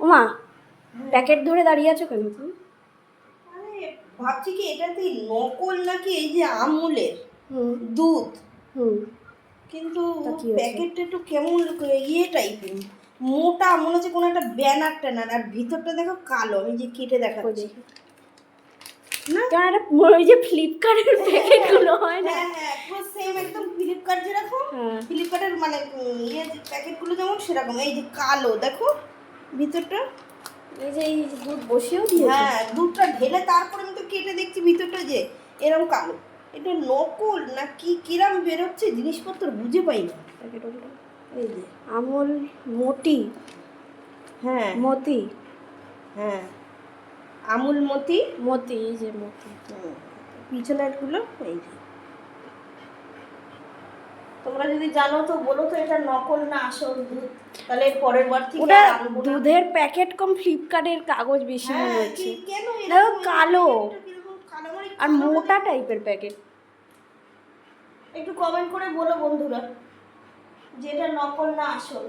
ওমা প্যাকেট ধরে দাঁড়িয়ে আছো কেন তুমি? আরে ভাবছি কি এটাতে নকল নাকি এই যে আমুলের দুধ, কিন্তু প্যাকেটটা একটু কেমন ইয়ে টাইপের, মোটা, মনে হচ্ছে কোনো একটা ব্যানার ট্যানার, আর ভিতরটা দেখো কালো। আমি যে কেটে দেখাচ্ছি না, ওই যে ফ্লিপকার্টের প্যাকেটগুলো হয় না? হ্যাঁ হ্যাঁ, পুরো সেম একদম ফ্লিপকার্ট যেরকম, ফ্লিপকার্টের মানে ইয়ে প্যাকেটগুলো যেমন সেরকম। এই যে কালো দেখো ভিতরটা, এই যে দুধ বসিয়েও দিয়েছে। হ্যাঁ, দুধটা ঢেলে তারপরে আমি তো কেটে দেখছি ভিতরটা যে এরকম কালো। এটা নকল না কি কিরাম বেরোচ্ছে জিনিসপত্র বুঝে পাই না। প্যাকেটগুলো এই যে আমুল মোটি, হ্যাঁ মতি, হ্যাঁ আমুল মতি, মতি, এই যে মতি। পিছনেরগুলো এই যে। তোমরা যদি জানো তো বলো তো এটা নকল না আসল দুধ, তাহলে পরের বার থেকে ওটা আর আনবো না। দুধের প্যাকেট কম ফ্লিপকার্টের কাগজ বেশি মনে হ্যাঁ, হচ্ছে। কেন দেখো কালো কালো মানে আর মোটা টাইপের প্যাকেট। একটু কমেন্ট করে বলো বন্ধুরা যে এটা নকল না আসল।